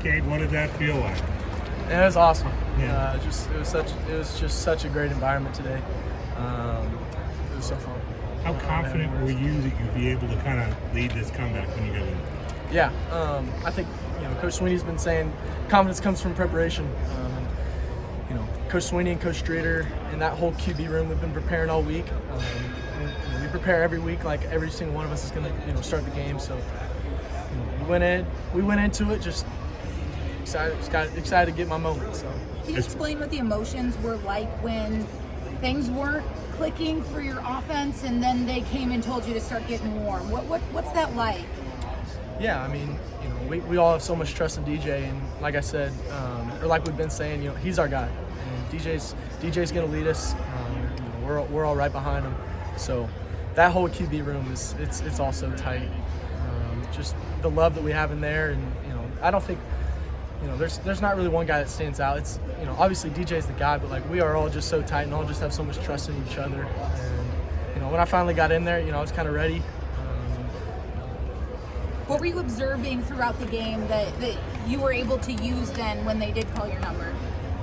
Cade, what did that feel like? Yeah, it was awesome. Yeah. It was just such a great environment today. It was so fun. How confident were you that you'd be able to kind of lead this comeback when you got in? Yeah, I think Coach Sweeney's been saying confidence comes from preparation. Coach Sweeney and Coach Strader and that whole QB room, we've been preparing all week. We prepare every week, like every single one of us is going to start the game. So we went into it just excited to get my moment. So can you explain what the emotions were like when things weren't clicking for your offense, and then they came and told you to start getting warm? What's that like? Yeah, I mean, we all have so much trust in DJ, and like I said, or like we've been saying, he's our guy. And DJ's going to lead us. We're all right behind him. So that whole QB room it's all so tight. Just the love that we have in there, and I don't think there's not really one guy that stands out. It's obviously DJ's the guy, but like we are all just so tight and all just have so much trust in each other. And when I finally got in there, I was kind of ready. What were you observing throughout the game that you were able to use then when they did call your number?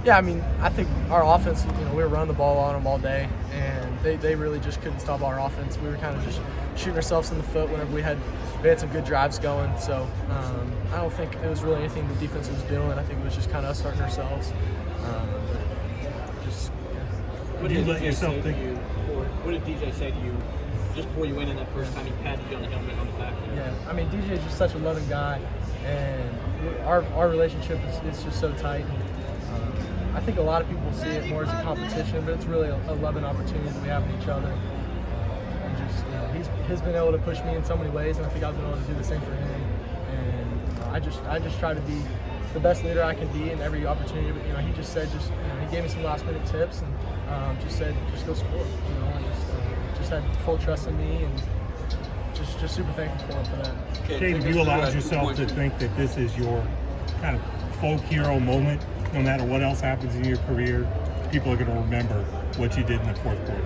Yeah, I mean, I think our offense, we were running the ball on them all day, and they really just couldn't stop our offense. We were kind of just shooting ourselves in the foot whenever we had some good drives going. So I don't think it was really anything the defense was doing. I think it was just kind of us starting ourselves. What did you let yourself think? What did DJ say to you just before you went in that first time? He patted you on the helmet on the back there. Yeah, I mean, DJ is just such a loving guy, and our relationship is just so tight. And, I think a lot of people see it more as a competition, but it's really a loving opportunity that we have with each other. And just he's been able to push me in so many ways, and I think I've been able to do the same for him. And I just try to be the best leader I can be in every opportunity. But he just said he gave me some last minute tips and just said just go score. And just had full trust in me, and just super thankful for him for that. Cade, have you allowed yourself to think that this is your kind of folk hero moment? No matter what else happens in your career, people are going to remember what you did in the fourth quarter.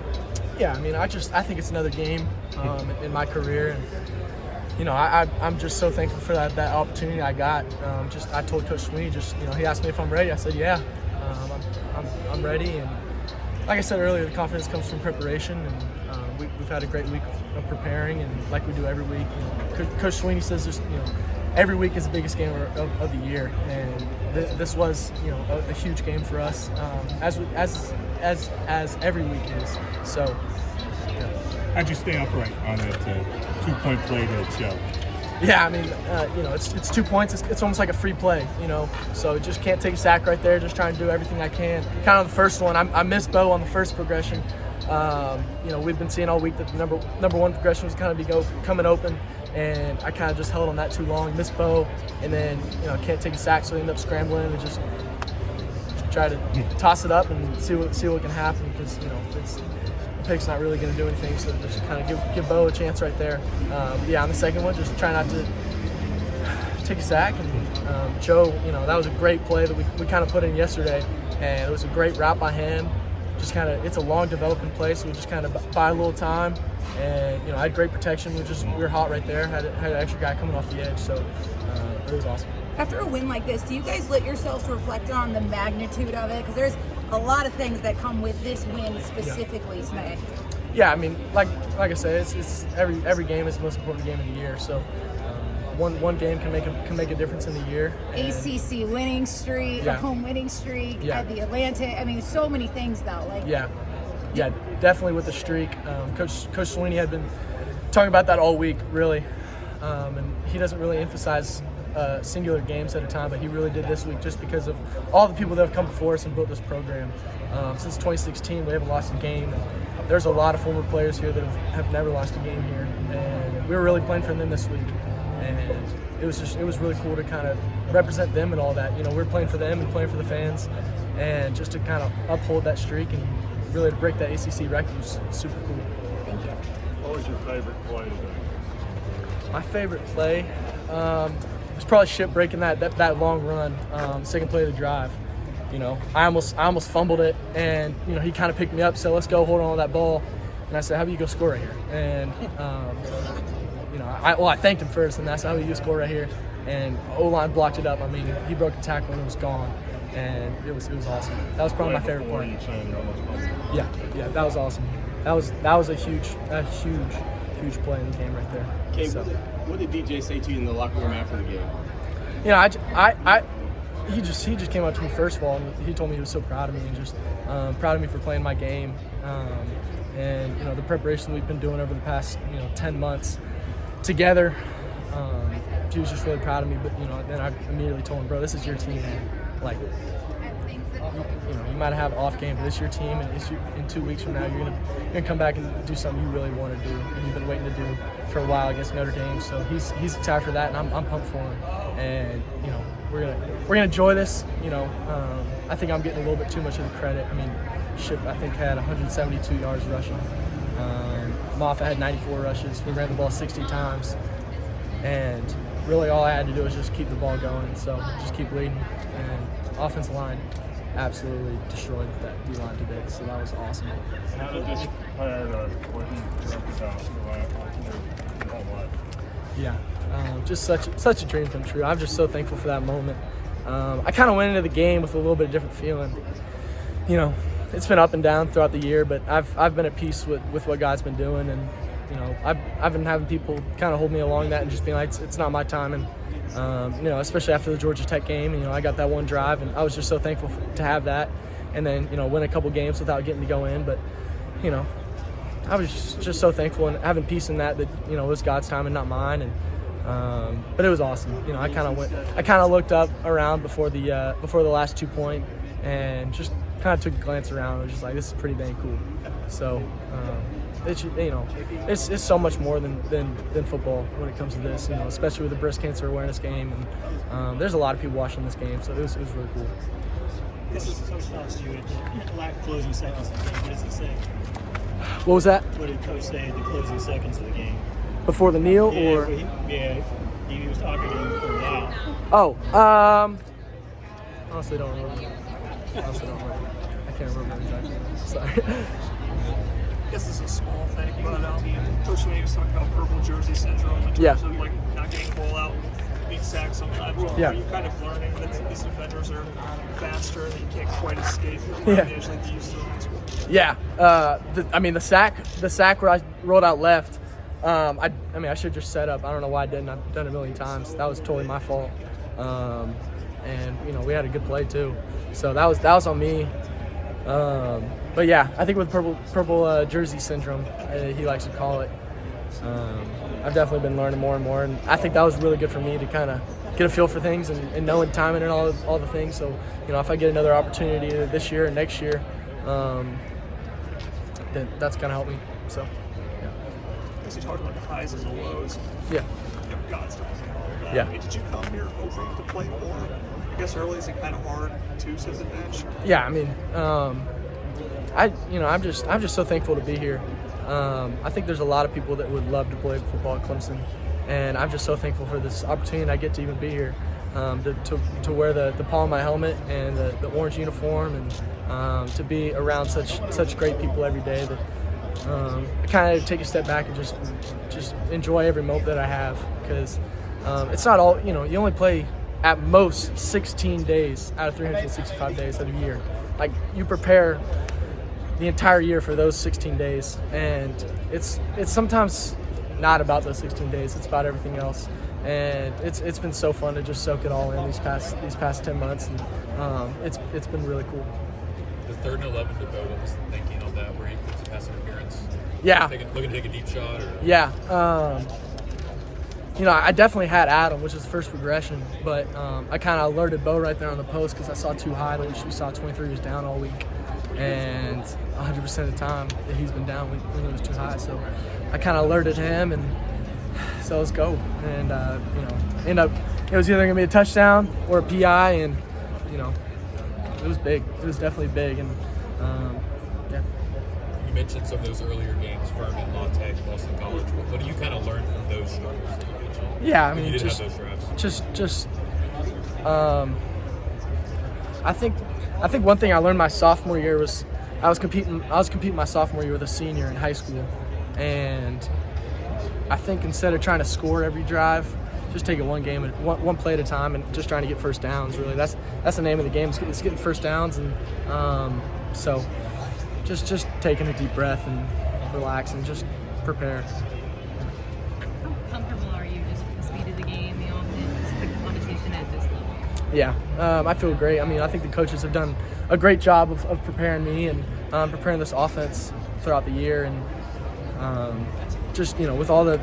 Yeah, I mean, I think it's another game in my career, and I'm just so thankful for that opportunity I got. I told Coach Sweeney, he asked me if I'm ready. I said, yeah, I'm ready. And like I said earlier, the confidence comes from preparation, and we've had a great week of preparing, and like we do every week. Coach Sweeney says just every week is the biggest game of the year, and this was a huge game for us, as every week is. So, yeah. How'd you stay upright on that 2-point play to Joe? Yeah, I mean, it's 2 points. It's almost like a free play, So just can't take a sack right there. Just trying to do everything I can. Kind of the first one, I missed Bo on the first progression. We've been seeing all week that the number one progression was kind of coming open, and I kind of just held on that too long, missed Bo, and then can't take a sack, so I end up scrambling and just try to toss it up and see what can happen, because the pick's not really going to do anything, so just kind of give Bo a chance right there. On the second one, just try not to take a sack, and Joe, that was a great play that we kind of put in yesterday, and it was a great route by him. Just kind of, it's a long developing play, so we just kind of buy a little time, and I had great protection. We were hot right there. Had an extra guy coming off the edge, so it was awesome. After a win like this, do you guys let yourselves reflect on the magnitude of it? Because there's a lot of things that come with this win specifically today. Yeah, I mean, like I said, it's every game is the most important game of the year. So one game can make a difference in the year. ACC winning streak, a home winning streak, at the Atlantic. I mean, so many things though. Yeah, definitely with the streak. Coach Sweeney had been talking about that all week, really, and he doesn't really emphasize singular games at a time, but he really did this week just because of all the people that have come before us and built this program. Since 2016, we haven't lost a game. There's a lot of former players here that have never lost a game here, and we were really playing for them this week. And it was really cool to kind of represent them and all that. We were playing for them and playing for the fans, and just to kind of uphold that streak and really to break that ACC record was super cool. Thank you. What was your favorite play today? My favorite play was probably Ship breaking that long run, second play of the drive. I almost fumbled it, and he kind of picked me up, said let's go, hold on to that ball, and I said how about you go score right here, and I thanked him first, and that's how he used score right here. And O-line blocked it up. I mean, he broke a tackle and it was gone, and it was awesome. That was probably my favorite part. Yeah, that was awesome. That was a huge play in the game right there. Cade, what did DJ say to you in the locker room after the game? You know, he just came up to me first of all, and he told me he was so proud of me and just proud of me for playing my game. And you know, the preparation we've been doing over the past 10 months together. He was just really proud of me. But you know, then I immediately told him, bro, this is your team, man. Like, you might have off game, but it's your team, and in 2 weeks from now, you're gonna come back and do something you really want to do, and you've been waiting to do for a while against Notre Dame. So he's excited for that, and I'm pumped for him. And you know, we're gonna enjoy this. You know, I think I'm getting a little bit too much of the credit. I mean, Ship I think had 172 yards rushing. Moffett had 94 rushes. We ran the ball 60 times, and really all I had to do was just keep the ball going. So just keep leading, and offensive line absolutely destroyed that D-line today, so that was awesome. How did this player what he represents your whole life? Yeah, just such a dream come true. I'm just so thankful for that moment. I kind of went into the game with a little bit of different feeling. You know, it's been up and down throughout the year, but I've been at peace with what God's been doing, and you know, I've been having people kind of hold me along that and just being like, it's not my time. And you know, especially after the Georgia Tech game, you know, I got that one drive, and I was just so thankful to have that. And then, you know, win a couple games without getting to go in. But, you know, I was just so thankful and having peace in that, you know, it was God's time and not mine. And but it was awesome. You know, I kind of looked up around before the last 2 point and just kind of took a glance around. I was just like, this is pretty dang cool. So, it's, you know, it's so much more than football when it comes to this, you know, especially with the breast cancer awareness game, and there's a lot of people watching this game, so it was really cool. This is Coach talks to you at lack closing seconds of the game. What does he say? What was that? What did Coach say at the closing seconds of the game? Before the kneel, Yeah, or? he was talking to you for a while. Oh, honestly don't remember. I can't remember exactly. Sorry. I guess this is a small thing, but Coach Sweeney was talking about purple jersey syndrome in terms of like not getting ball out, being sacked sometimes. Yeah. Are you kind of learning that these defenders are faster and you can't quite escape Yeah. advantage like you used to in high school? Yeah. The sack where I rolled out left. I mean, I should just set up. I don't know why I didn't. I've done it a million times. That was totally my fault. And you know, we had a good play too, so that was on me. But yeah, I think with purple jersey syndrome, he likes to call it. I've definitely been learning more and more, and I think that was really good for me to kind of get a feel for things and knowing timing and all the things. So you know, if I get another opportunity this year and next year, then that's gonna help me. So yeah. I guess you talked about the highs and the lows. Yeah. You know, God's done all that. Yeah. I mean, did you come here hoping to play more? I guess early is it kind of hard to sit the bench? Yeah, I mean, I'm just so thankful to be here. I think there's a lot of people that would love to play football at Clemson, and I'm just so thankful for this opportunity I get to even be here, to wear the paw on my helmet and the orange uniform, and to be around such great people every day that I kind of take a step back and just enjoy every moment that I have, because it's not all, you know, you only play at most 16 days out of 365 days of a year. Like, you prepare the entire year for those 16 days, and it's sometimes not about those 16 days. It's about everything else, and it's been so fun to just soak it all in these past 10 months, and it's been really cool. The 3rd and 11 to Bo, what was the thinking on that, where he puts a pass interference? Yeah. Looking to take a deep shot? Or? Yeah. You know, I definitely had Adam, which is the first progression, but I kind of alerted Bo right there on the post because I saw too high, which we saw 23 was down all week, and 100% of the time that he's been down when it was too high. So I kind of alerted him, and so let's go. And you know, it was either gonna be a touchdown or a PI, and you know, it was big. It was definitely big, and yeah. You mentioned some of those earlier games, Furman, La Tech, Boston College. What do you kind of learn from those struggles? Yeah, I mean, you didn't have those drives. I think one thing I learned my sophomore year was I was competing my sophomore year with a senior in high school, and I think instead of trying to score every drive, just take it one game and one play at a time, and just trying to get first downs. Really, that's the name of the game. It's getting first downs, and so just taking a deep breath and relax and just prepare. How comfortable are you just with the speed of the game, the offense, the competition at this level? Yeah, I feel great. I mean, I think the coaches have done a great job of preparing me and preparing this offense throughout the year, and just with all the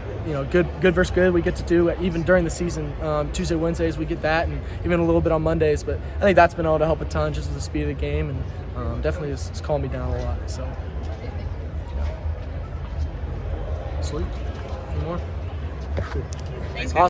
good versus good we get to do even during the season. Tuesday, Wednesdays we get that, and even a little bit on Mondays. But I think that's been able to help a ton, just with the speed of the game, and definitely it's calmed me down a lot. So, yeah. Sweet. A few more. Thanks. Awesome.